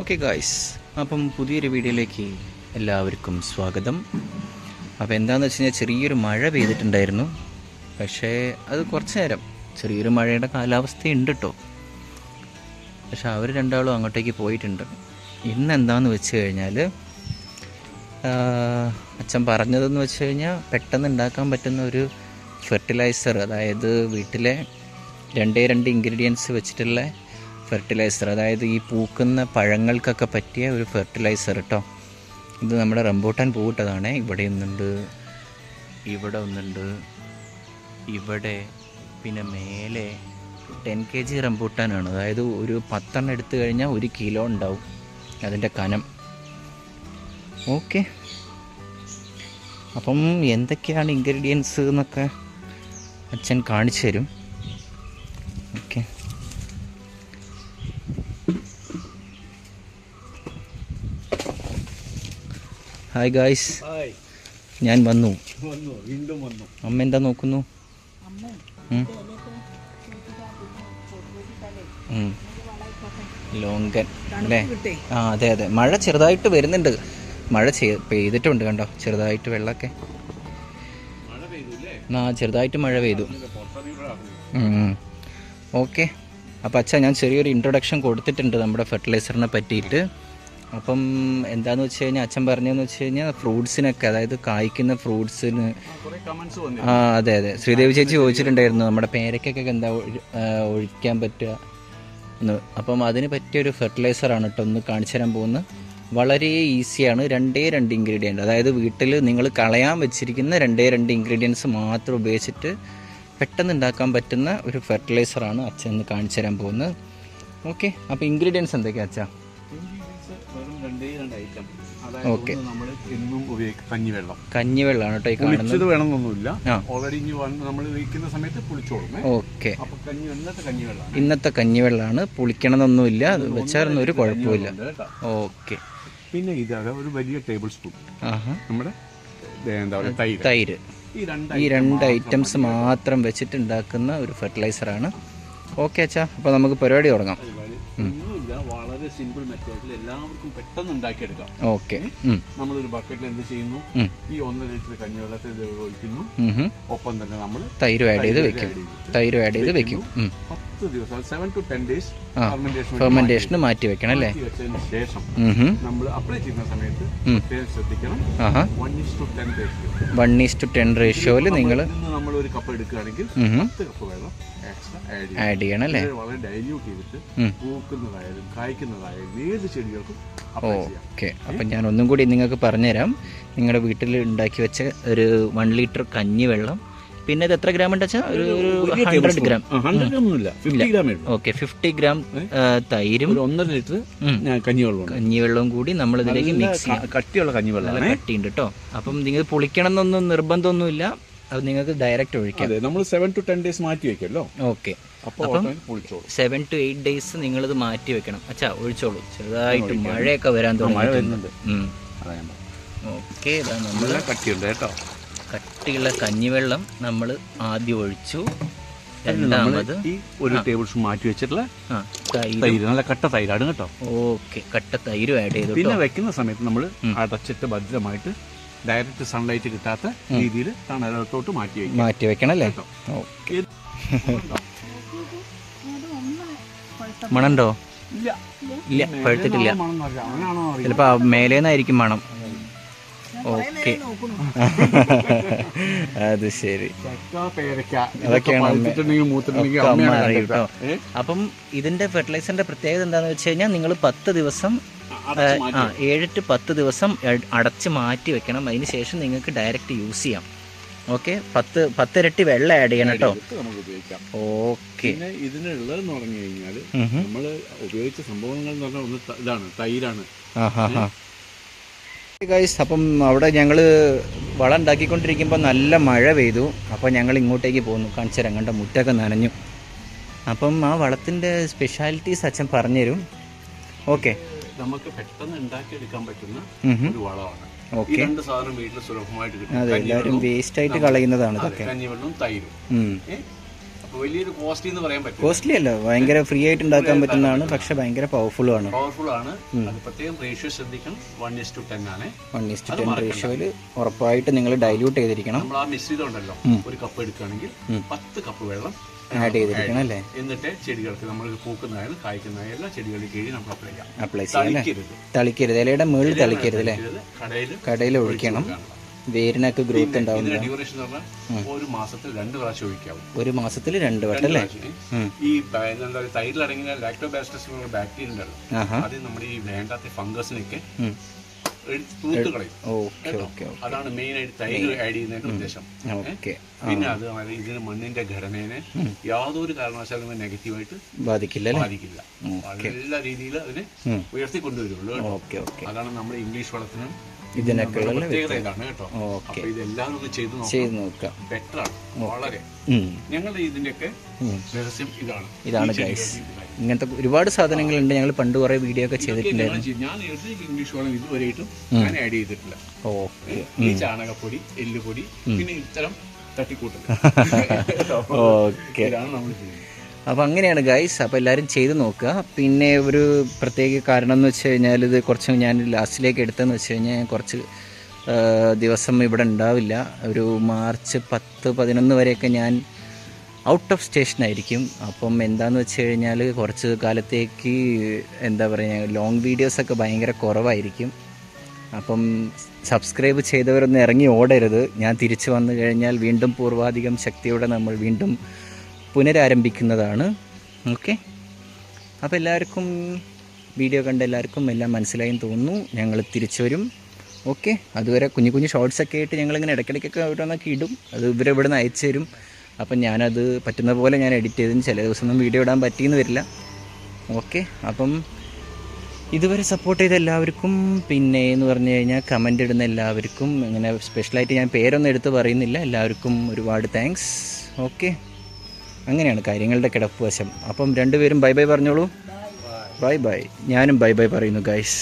Okay guys, അപ്പം പുതിയൊരു വീഡിയോയിലേക്ക് എല്ലാവർക്കും സ്വാഗതം. അപ്പോൾ എന്താണെന്ന് വെച്ച് കഴിഞ്ഞാൽ ചെറിയൊരു മഴ പെയ്തിട്ടുണ്ടായിരുന്നു. പക്ഷേ അത് കുറച്ച് നേരം ചെറിയൊരു മഴയുടെ കാലാവസ്ഥയുണ്ട് കേട്ടോ. പക്ഷെ അവർ രണ്ടാളും അങ്ങോട്ടേക്ക് പോയിട്ടുണ്ട്. ഇന്ന് എന്താണെന്ന് വെച്ച് കഴിഞ്ഞാൽ അച്ഛൻ പറഞ്ഞതെന്ന് വെച്ച് കഴിഞ്ഞാൽ പെട്ടെന്ന് ഉണ്ടാക്കാൻ പറ്റുന്ന ഒരു ഫെർട്ടിലൈസർ, അതായത് വീട്ടിലെ രണ്ട് ഇൻഗ്രീഡിയൻസ് വെച്ചിട്ടുള്ള ഫെർട്ടിലൈസർ, അതായത് ഈ പൂക്കുന്ന പഴങ്ങൾക്കൊക്കെ പറ്റിയ ഒരു ഫെർട്ടിലൈസർ കേട്ടോ. ഇത് നമ്മുടെ റംബൂട്ടാൻ പൂവിട്ടതാണ്. ഇവിടെ ഒന്നുണ്ട്, ഇവിടെ ഒന്നുണ്ട്, ഇവിടെ പിന്നെ മേലെ 10 kg റംബൂട്ടാനാണ്. അതായത് ഒരു 10 എണ്ണം എടുത്തു കഴിഞ്ഞാൽ 1 കിലോ ഉണ്ടാവും അതിൻ്റെ കനം. ഓക്കെ, അപ്പം എന്തൊക്കെയാണ് ഇൻഗ്രീഡിയൻസ് എന്നൊക്കെ അച്ഛൻ കാണിച്ചു തരും. ഓക്കെ, ഹായ് ഗായ്സ്, ഞാൻ വന്നു. അമ്മ എന്താ നോക്കുന്നു? ലോങ്കൻ അല്ലേ? ആ അതെ അതെ, മഴ ചെറുതായിട്ട് വരുന്നുണ്ട്. മഴ പെയ്തിട്ടുണ്ട് കണ്ടോ, ചെറുതായിട്ട് വെള്ളമൊക്കെ. ആ ചെറുതായിട്ട് മഴ പെയ്തു. ഓക്കെ, അപ്പോൾ അച്ഛാ ഞാൻ ചെറിയൊരു ഇൻട്രൊഡക്ഷൻ കൊടുത്തിട്ടുണ്ട് നമ്മുടെ ഫെർട്ടിലൈസറിനെ പറ്റിയിട്ട്. അപ്പം എന്താണെന്ന് വെച്ച് കഴിഞ്ഞാൽ അച്ഛൻ പറഞ്ഞതെന്ന് വെച്ച് കഴിഞ്ഞാൽ ഫ്രൂട്ട്സിനൊക്കെ, അതായത് കായ്ക്കുന്ന ഫ്രൂട്ട്സിന്, ആ അതെ അതെ, ശ്രീദേവി ചേച്ചി ചോദിച്ചിട്ടുണ്ടായിരുന്നു നമ്മുടെ പേരയ്ക്കൊക്കെ എന്താ ഒഴിക്കാൻ പറ്റുക എന്ന്. അപ്പം അതിന് പറ്റിയൊരു ഫെർട്ടിലൈസറാണ് കേട്ടോ ഒന്ന് കാണിച്ചു തരാൻ പോകുന്നത്. വളരെ ഈസിയാണ്. രണ്ട് ഇൻഗ്രീഡിയൻറ്റ്, അതായത് വീട്ടിൽ നിങ്ങൾ കളയാൻ വെച്ചിരിക്കുന്ന രണ്ട് ഇൻഗ്രീഡിയൻസ് മാത്രം ഉപയോഗിച്ചിട്ട് പെട്ടെന്ന് ഉണ്ടാക്കാൻ പറ്റുന്ന ഒരു ഫെർട്ടിലൈസറാണ് അച്ഛൻ ഇന്ന് കാണിച്ചു തരാൻ പോകുന്നത്. ഓക്കെ, അപ്പോൾ ഇൻഗ്രീഡിയൻസ് എന്തൊക്കെയാണ് അച്ഛാ? ഓക്കെ, കഞ്ഞിവെള്ളമാണ് കേട്ടോ ഈ കാണുന്നത്. വേണമെന്നൊന്നുമില്ല, ഓൾറെഡി നമ്മൾ വയ്ക്കുന്ന സമയത്ത് പുളിച്ചോളും. ഓക്കെ, ഇന്നത്തെ കഞ്ഞിവെള്ളമാണ്, പുളിക്കണമെന്നൊന്നുമില്ല, വെച്ചാൽ ഒരു കുഴപ്പമില്ല. ഓക്കെ, പിന്നെ ഇതാകെ ഒരു വലിയ ടേബിൾ സ്പൂൺ നമ്മുടെ തൈര്. ഈ രണ്ട് ഐറ്റംസ് മാത്രം വെച്ചിട്ട് ഉണ്ടാക്കുന്ന ഒരു ഫെർട്ടിലൈസറാണ്. ഓക്കെ അച്ഛാ, അപ്പോൾ നമുക്ക് പരിപാടി തുടങ്ങാം. വളരെ സിമ്പിൾ മെത്തേഡിൽ എല്ലാവർക്കും പെട്ടെന്ന് ഉണ്ടാക്കിയെടുക്കാം. ഓക്കെ, നമ്മളൊരു ബക്കറ്റിൽ എന്ത് ചെയ്യുന്നു, ഈ 1 ലിറ്റർ കഞ്ഞിവെള്ളത്തിൽ ഒഴിക്കുന്നു. ഒപ്പം തന്നെ നമ്മൾ തൈര് ആഡ് ചെയ്ത് വെക്കും. 10 ദിവസം 7 to 10 days ഫെർമെന്റേഷന് മാറ്റി വെക്കണം അല്ലേ? വെച്ചതിന് ശേഷം നമ്മൾ അപ്ലൈ ചെയ്യുന്ന സമയത്ത് ശ്രദ്ധിക്കണം, 1:10 റേഷ്യോയിൽ നിങ്ങൾ ഒരു കപ്പ് എടുക്കുകയാണെങ്കിൽ 10 കപ്പ് വെള്ളം ആഡ് ചെയ്യണം അല്ലേ? വളരെ ഡൈല്യൂട്ട് ചെയ്തിട്ട് പൂക്കുന്നതായാലും കായ്ക്കുന്നതായാലും ഏത് ചെടികൾക്കും. ഓക്കെ, അപ്പം ഞാൻ ഒന്നും കൂടി നിങ്ങൾക്ക് പറഞ്ഞുതരാം. നിങ്ങളുടെ വീട്ടിൽ ഉണ്ടാക്കി വെച്ച ഒരു 1 ലിറ്റർ കഞ്ഞിവെള്ളം, പിന്നെ ഇത് എത്ര ഗ്രാം ഉണ്ട് വെച്ചാൽ ഒരു 100 ഗ്രാം. ഓക്കെ, 50 ഗ്രാം തൈരും 1.5 ലിറ്റർ കഞ്ഞിവെള്ളവും കൂടി നമ്മൾ ഇതിലേക്ക് മിക്സ് ചെയ്യാം. കട്ടിയുള്ള കഞ്ഞിവെള്ളം കട്ടിയുണ്ട് കേട്ടോ. അപ്പം നിങ്ങൾ പുളിക്കണം എന്നൊന്നും നിർബന്ധമൊന്നുമില്ല, അത് നിങ്ങൾക്ക് ഡയറക്റ്റ് ഒഴിക്കാം. നമ്മൾ 7 to 10 days മാറ്റി വെക്കല്ലോ. ഓക്കെ, അപ്പം 7 to 8 days നിങ്ങളിത് മാറ്റി വെക്കണം. അച്ഛാ ഒഴിച്ചോളൂ, ചെറുതായിട്ട് മഴയൊക്കെ വരാൻ തുടങ്ങുന്നുണ്ട്. ഓക്കെ, ഇതാ നമ്മൾ കട്ടിയുണ്ട് കേട്ടോ. കട്ടിയുള്ള കഞ്ഞിവെള്ളം നമ്മൾ ആദ്യം ഒഴിച്ചു. രണ്ടാമത് ഈ 1 ടേബിൾ സ്പൂൺ മാറ്റി വെച്ചിട്ടുള്ള തൈര്, നല്ല കട്ട തൈരാണ് കേട്ടോ. ഓക്കെ, കട്ട തൈരും ആഡ് ചെയ്തു. പിന്നെ വെക്കുന്ന സമയത്ത് നമ്മൾ അടച്ചിട്ട് ഭദ്രമായിട്ട് ഡയറക്റ്റ് സൺലൈറ്റ് കിട്ടാത്ത രീതിയിൽ തണലോട്ട് മാറ്റി വെക്കണം അല്ലേ? ഓക്കെ, മണുണ്ടോ? ഇല്ല, പഴുത്തിട്ടില്ല. ചിലപ്പോ മേലേന്നായിരിക്കും മണം. ഓക്കെ, അത് ശരി, അതൊക്കെയാണ് അമ്മ അറിയും കേട്ടോ. അപ്പം ഇതിന്റെ ഫെർട്ടിലൈസറിന്റെ പ്രത്യേകത എന്താണെന്ന് വെച്ച് കഴിഞ്ഞാൽ നിങ്ങൾ 10 ദിവസം 7 to 10 ദിവസം അടച്ച് മാറ്റി വെക്കണം. അതിന് ശേഷം നിങ്ങൾക്ക് ഡയറക്റ്റ് യൂസ് ചെയ്യാം. ഓക്കെ, 10 ഇരട്ടി വെള്ളം ആഡ് ചെയ്യണം കേട്ടോ. ഓക്കെ, ഇതിനുള്ളതെന്ന് പറഞ്ഞു കഴിഞ്ഞാൽ നമ്മൾ ഉപയോഗിച്ച സംഭവങ്ങൾ എന്ന് പറഞ്ഞാൽ ഒന്ന് ഇതാണ്, തൈരാണ്. ഗൈസ്, അപ്പം അവിടെ ഞങ്ങൾ വളം ഉണ്ടാക്കിക്കൊണ്ടിരിക്കുമ്പോൾ നല്ല മഴ പെയ്തു. അപ്പോൾ ഞങ്ങൾ ഇങ്ങോട്ടേക്ക് പോന്നു. കാണിച്ചു തരാം, കണ്ട മുറ്റൊക്കെ നനഞ്ഞു. അപ്പം ആ വളത്തിൻ്റെ സ്പെഷ്യാലിറ്റീസ് അച്ഛൻ പറഞ്ഞുതരും. ഓക്കെ, നമുക്ക് പെട്ടെന്ന് ഉണ്ടാക്കിയെടുക്കാൻ പറ്റുന്ന ഒരു വളമാണ്. ഓക്കെ, സാധനം വീട്ടിൽ സുലഭമായിട്ട് കിട്ടും. അതെ, എല്ലാവരും വേസ്റ്റ് ആയിട്ട് കളയുന്നതാണ് ഇതൊക്കെ. കഞ്ഞിവെള്ളം തൈരും. വലിയൊരു കോസ്റ്റ്ലി എന്ന് പറയാൻ പറ്റും. കോസ്റ്റ്ലി അല്ല, ഭയങ്കര ഫ്രീ ആയിട്ട് ഉണ്ടാക്കാൻ പറ്റുന്നതാണ്, പക്ഷെ ഭയങ്കര പവർഫുള്ളും ആണ്. പവർഫുൾ ആണ്. അത് പ്രത്യേകം റേഷ്യോ ശ്രദ്ധിക്കണം. 1:10 ആണ്. 1:10 റേഷ്യോയിൽ ഉറപ്പായിട്ട് നിങ്ങൾ ഡൈല്യൂട്ട് ചെയ്തിരിക്കണം. നമ്മൾ ആ മിശ്രിതം ഉണ്ടല്ലോ, ഒരു കപ്പ് എടുക്കുകയാണെങ്കിൽ 10 കപ്പ് വെള്ളം ആഡ് ചെയ്തിരിക്കണം അല്ലേ. എന്നിട്ട് ചെടികൾക്ക് നമ്മൾ പൂക്കുന്നതായാലും കായ്ക്കുന്നതായാലും എല്ലാ ചെടികളിലും കീഴിൽ നമ്മൾ അപ്ലൈ ചെയ്യാം. തളിക്കരുത്, ഇലയുടെ മുകളിൽ തളിക്കരുത് അല്ലേ, കടയിൽ ഒഴിക്കണം. വേരിനൊക്കെ ഗ്രോത്ത് ഉണ്ടാവുന്നത്. ഡ്യൂറേഷൻ എന്ന് പറഞ്ഞാൽ 1 മാസത്തിൽ 2 പ്രാവശ്യം ഒഴിക്കാവും. 1 മാസത്തിൽ 2 വട്ടം അല്ലേ. ഈ തൈരിലടങ്ങിയ ലാക്ടോബാസിലസ് ബാക്ടീരിയ ഉണ്ടല്ലോ, അത് നമ്മുടെ ഈ വേണ്ടാത്ത ഫംഗസിനൊക്കെ തൂത്ത് കളയും. അതാണ് മെയിൻ ആയിട്ട് തൈര് ആഡ് ചെയ്യുന്നതിന്റെ ഉദ്ദേശം. പിന്നെ അത് ഇതിന് മണ്ണിന്റെ ഘടനയെ യാതൊരു കാരണവശാലും നെഗറ്റീവായിട്ട് ബാധിക്കില്ല. എല്ലാ രീതിയിലും അതിനെ ഉയർത്തിക്കൊണ്ടുവരുള്ളൂ. അതാണ് നമ്മുടെ ഇംഗ്ലീഷ് വളത്തിന് ഇതിനൊക്കെ പ്രത്യേകത ഇതാണ് കേട്ടോ. അപ്പൊ ഇതെല്ലാം ഒന്ന് ചെയ്ത് നോക്കാം. ബെറ്റർ ആണ് വളരെ. ഞങ്ങളുടെ ഇതിന്റെയൊക്കെ രഹസ്യം ഇതാണ് ഗൈസ്. ഇങ്ങനത്തെ ഒരുപാട് സാധനങ്ങളുണ്ട്. ഞങ്ങൾ പണ്ട് കുറെ വീഡിയോ ഒക്കെ ചെയ്തിട്ടുണ്ടായിരുന്നു. ഞാൻ ഇംഗ്ലീഷ് വളം ഇതുവരെയായിട്ടും ഞാൻ ആഡ് ചെയ്തിട്ടില്ല. ഈ ചാണകപ്പൊടി, എല്ലുപൊടി, പിന്നെ ഇത്തരം തട്ടിക്കൂട്ടൽ ഇതാണ് നമ്മൾ ചെയ്യുന്നത്. അപ്പോൾ അങ്ങനെയാണ് ഗൈസ്. അപ്പോൾ എല്ലാവരും ചെയ്ത് നോക്കുക. പിന്നെ ഒരു പ്രത്യേക കാരണം എന്ന് വെച്ച് കഴിഞ്ഞാൽ, ഇത് കുറച്ച് ഞാൻ ലാസ്റ്റിലേക്ക് എടുത്തതെന്ന് വെച്ച് കഴിഞ്ഞാൽ കുറച്ച് ദിവസം ഇവിടെ ഉണ്ടാവില്ല. ഒരു മാർച്ച് 10-11 വരെയൊക്കെ ഞാൻ ഔട്ട് ഓഫ് സ്റ്റേഷനായിരിക്കും. അപ്പം എന്താണെന്ന് വെച്ച് കഴിഞ്ഞാൽ കുറച്ച് കാലത്തേക്ക് എന്താ പറയുക, ലോങ് വീഡിയോസൊക്കെ ഭയങ്കര കുറവായിരിക്കും. അപ്പം സബ്സ്ക്രൈബ് ചെയ്തവരൊന്നും ഇറങ്ങി ഓടരുത്. ഞാൻ തിരിച്ചു വന്നു കഴിഞ്ഞാൽ വീണ്ടും പൂർവാധികം ശക്തിയോടെ നമ്മൾ വീണ്ടും പുനരാരംഭിക്കുന്നതാണ്. ഓക്കെ, അപ്പോൾ എല്ലാവർക്കും വീഡിയോ കണ്ട എല്ലാവർക്കും എല്ലാം മനസ്സിലായെന്ന് തോന്നുന്നു. ഞങ്ങൾ തിരിച്ചു വരും. ഓക്കെ, അതുവരെ കുഞ്ഞു കുഞ്ഞു ഷോർട്സൊക്കെ ആയിട്ട് ഞങ്ങളിങ്ങനെ ഇടയ്ക്കിടയ്ക്കൊക്കെ ഓരോന്നൊക്കെ ഇടും. അത് ഇവിടെ നിന്ന് അയച്ചു തരും. അപ്പം ഞാനത് പറ്റുന്ന പോലെ ഞാൻ എഡിറ്റ് ചെയ്തതിന് ചില ദിവസമൊന്നും വീഡിയോ ഇടാൻ പറ്റിയെന്ന് വരില്ല. ഓക്കെ, അപ്പം ഇതുവരെ സപ്പോർട്ട് ചെയ്ത എല്ലാവർക്കും, പിന്നെ എന്ന് പറഞ്ഞു കഴിഞ്ഞാൽ കമൻ്റ് ഇടുന്ന എല്ലാവർക്കും, ഇങ്ങനെ സ്പെഷ്യലായിട്ട് ഞാൻ പേരൊന്നും എടുത്ത് പറയുന്നില്ല, എല്ലാവർക്കും ഒരുപാട് താങ്ക്സ്. ഓക്കെ, അങ്ങനെയാണ് കാര്യങ്ങളുടെ കിടപ്പ് വശം. അപ്പം രണ്ടുപേരും ബൈ ബൈ പറഞ്ഞോളൂ. Bye bye. ഞാനും ബൈ ബൈ പറയുന്നു ഗൈസ്.